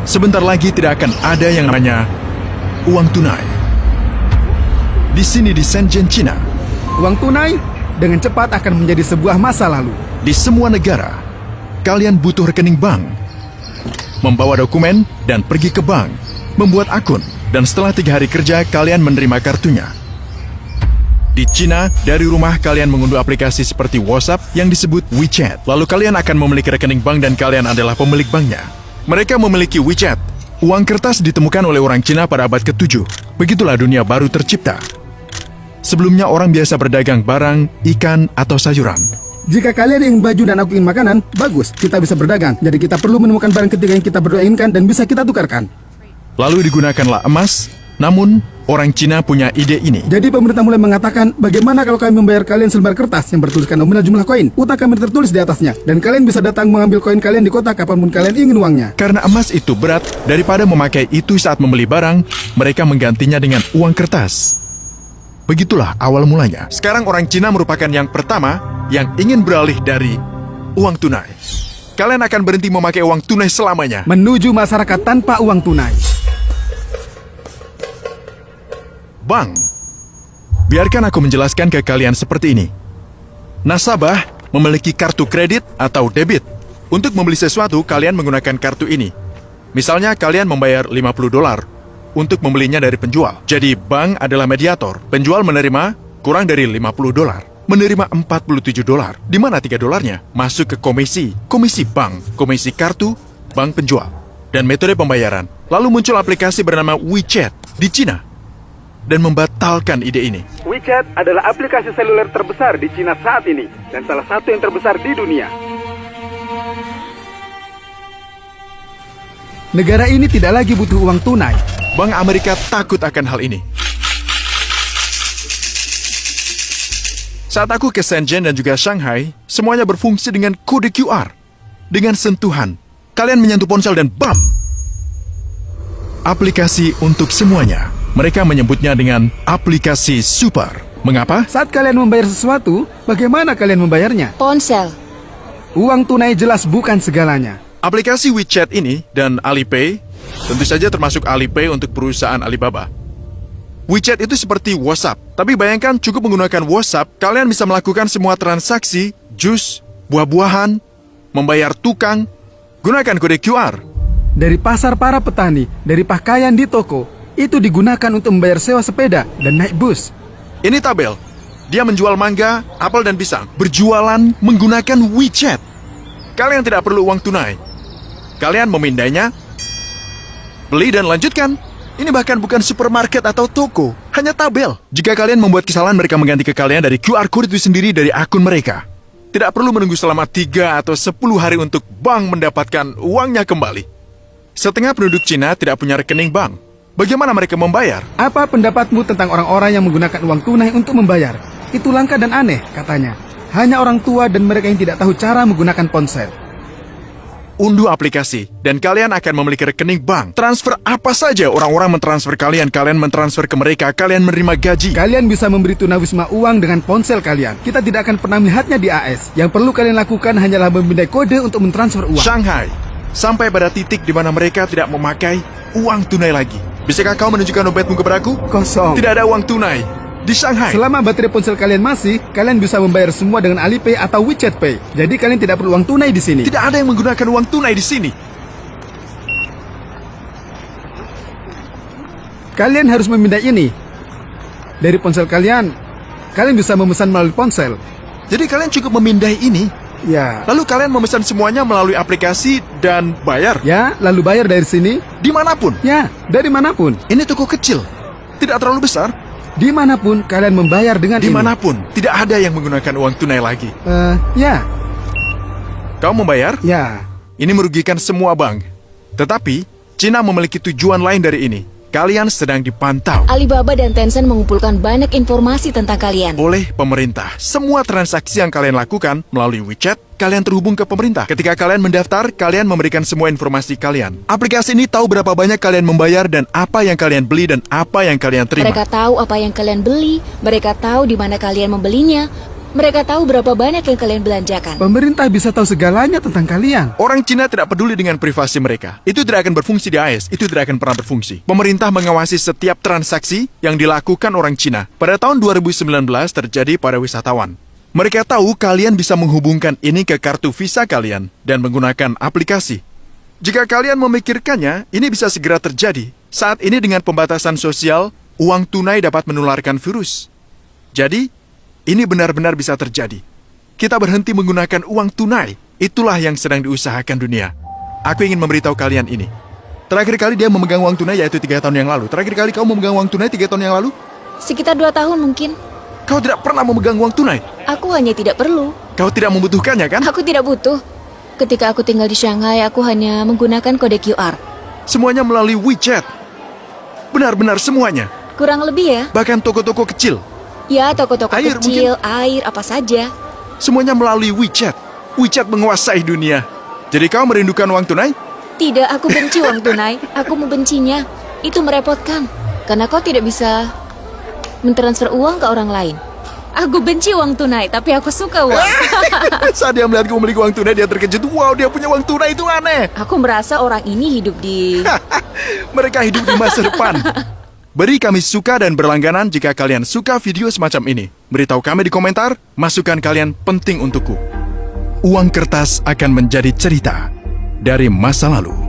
Sebentar lagi tidak akan ada yang namanya uang tunai. Di sini di Shenzhen, China, Uang tunai dengan cepat akan menjadi sebuah masa lalu. di semua negara, kalian butuh rekening bank, membawa dokumen dan pergi ke bank, membuat akun, dan setelah 3 hari kerja kalian menerima kartunya. Di China, dari rumah kalian mengunduh aplikasi seperti WhatsApp yang disebut WeChat. Lalu kalian akan memiliki rekening bank dan kalian adalah pemilik banknya. Mereka memiliki WeChat. Uang kertas ditemukan oleh orang Cina pada abad ke-7. Begitulah dunia baru tercipta. Sebelumnya orang biasa berdagang barang, ikan, atau sayuran. Jika kalian ingin baju dan aku ingin makanan, bagus, kita bisa berdagang. Jadi kita perlu menemukan barang ketiga yang kita berdua inginkan dan bisa kita tukarkan. Lalu digunakanlah emas, namun orang Cina punya ide ini. Jadi pemerintah mulai mengatakan, bagaimana kalau kami membayar kalian selembar kertas yang bertuliskan nominal jumlah koin? Utang kami tertulis di atasnya, dan kalian bisa datang mengambil koin kalian di kota kapanpun kalian ingin uangnya. Karena emas itu berat, daripada memakai itu saat membeli barang, mereka menggantinya dengan uang kertas. Begitulah awal mulanya. Sekarang orang Cina merupakan yang pertama yang ingin beralih dari uang tunai. Kalian akan berhenti memakai uang tunai selamanya. Menuju masyarakat tanpa uang tunai. Bank. Biarkan aku menjelaskan ke kalian seperti ini. Nasabah memiliki kartu kredit atau debit. Untuk membeli sesuatu, kalian menggunakan kartu ini. Misalnya kalian membayar $50 untuk membelinya dari penjual. Jadi bank adalah mediator. Penjual menerima kurang dari $50. Menerima $47. Di mana $3-nya? Masuk ke komisi bank, komisi kartu, bank penjual, dan metode pembayaran. Lalu muncul aplikasi bernama WeChat di Cina dan membatalkan ide ini. WeChat adalah aplikasi seluler terbesar di Cina saat ini dan salah satu yang terbesar di dunia. Negara ini tidak lagi butuh uang tunai. Bank Amerika takut akan hal ini. Saat aku ke Shenzhen dan juga Shanghai, semuanya berfungsi dengan kode QR. Dengan sentuhan, kalian menyentuh ponsel dan bam! Aplikasi untuk semuanya. Mereka menyebutnya dengan aplikasi super. Mengapa? Saat kalian membayar sesuatu, bagaimana kalian membayarnya? Ponsel. Uang tunai jelas bukan segalanya. Aplikasi WeChat ini dan Alipay, tentu saja termasuk Alipay untuk perusahaan Alibaba. WeChat itu seperti WhatsApp, tapi bayangkan cukup menggunakan WhatsApp, kalian bisa melakukan semua transaksi, jus, buah-buahan, membayar tukang, gunakan kode QR. Dari pasar para petani, dari pakaian di toko, itu digunakan untuk membayar sewa sepeda dan naik bus. Ini tabel, dia menjual mangga, apel dan pisang, berjualan menggunakan WeChat. Kalian tidak perlu uang tunai. Kalian memindainya, beli dan lanjutkan. Ini bahkan bukan supermarket atau toko, hanya tabel. Jika kalian membuat kesalahan, mereka mengganti ke kalian dari QR code itu sendiri dari akun mereka. Tidak perlu menunggu selama 3 atau 10 hari untuk bank mendapatkan uangnya kembali. Setengah penduduk Cina tidak punya rekening bank. Bagaimana mereka membayar? Apa pendapatmu tentang orang-orang yang menggunakan uang tunai untuk membayar? Itu langka dan aneh, katanya. Hanya orang tua dan mereka yang tidak tahu cara menggunakan ponsel. Unduh aplikasi, dan kalian akan memiliki rekening bank. Transfer apa saja, orang-orang mentransfer kalian mentransfer ke mereka, kalian menerima gaji. Kalian bisa memberi tunawisma uang dengan ponsel kalian. Kita tidak akan pernah melihatnya di AS. Yang perlu kalian lakukan hanyalah memindai kode untuk mentransfer uang. Shanghai, sampai pada titik di mana mereka tidak memakai uang tunai lagi. Bisakah kau menunjukkan dompetmu kepadaku? Kosong. Tidak ada uang tunai di Shanghai. Selama baterai ponsel kalian masih, kalian bisa membayar semua dengan Alipay atau WeChat Pay. Jadi kalian tidak perlu uang tunai di sini. Tidak ada yang menggunakan uang tunai di sini. Kalian harus memindai ini. Dari ponsel kalian, kalian bisa memesan melalui ponsel. Jadi kalian cukup memindai ini. Ya. Lalu kalian memesan semuanya melalui aplikasi dan bayar. Ya, lalu bayar dari sini. Dimanapun. Ya, dari manapun. Ini toko kecil, tidak terlalu besar. Dimanapun kalian membayar dengan Dimanapun, tidak ada yang menggunakan uang tunai lagi. Ya. Kau membayar? Ya. Ini merugikan semua bank. Tetapi, Cina memiliki tujuan lain dari ini. Kalian sedang dipantau Alibaba dan Tencent mengumpulkan banyak informasi tentang kalian. oleh pemerintah. Semua transaksi yang kalian lakukan melalui WeChat, kalian terhubung ke pemerintah. Ketika kalian mendaftar, kalian memberikan semua informasi kalian. Aplikasi ini tahu berapa banyak kalian membayar dan apa yang kalian beli dan apa yang kalian terima. Mereka tahu apa yang kalian beli, mereka tahu di mana kalian membelinya, Mereka tahu berapa banyak yang kalian belanjakan. Pemerintah bisa tahu segalanya tentang kalian. Orang Cina tidak peduli dengan privasi mereka. Itu tidak akan berfungsi di AS, itu tidak akan pernah berfungsi. Pemerintah mengawasi setiap transaksi yang dilakukan orang Cina. Pada tahun 2019 terjadi pada wisatawan. Mereka tahu kalian bisa menghubungkan ini ke kartu visa kalian dan menggunakan aplikasi. Jika kalian memikirkannya, ini bisa segera terjadi. Saat ini dengan pembatasan sosial, uang tunai dapat menularkan virus. Jadi, ini benar-benar bisa terjadi. Kita berhenti menggunakan uang tunai. Itulah yang sedang diusahakan dunia. Aku ingin memberitahu kalian ini. Terakhir kali dia memegang uang tunai yaitu 3 tahun yang lalu. Terakhir kali kau memegang uang tunai 3 tahun yang lalu? Sekitar 2 tahun mungkin. Kau tidak pernah memegang uang tunai. Aku hanya tidak perlu. Kau tidak membutuhkannya, kan? Aku tidak butuh. Ketika aku tinggal di Shanghai, aku hanya menggunakan kode QR. Semuanya melalui WeChat. Benar-benar semuanya. Kurang lebih ya. Bahkan toko-toko kecil. Ya, toko-toko Air kecil, air, apa saja. Semuanya melalui WeChat. WeChat menguasai dunia. Jadi kau merindukan uang tunai? Tidak, aku benci uang tunai. Aku membencinya. Itu merepotkan. Karena kau tidak bisa mentransfer uang ke orang lain. Aku benci uang tunai, tapi aku suka uang. Saat dia melihatku memiliki uang tunai, dia terkejut. Wow, dia punya uang tunai, itu aneh. Aku merasa orang ini hidup di... Mereka hidup di masa depan. Beri kami suka dan berlangganan jika kalian suka video semacam ini. Beritahu kami di komentar, masukan kalian penting untukku. Uang kertas akan menjadi cerita dari masa lalu.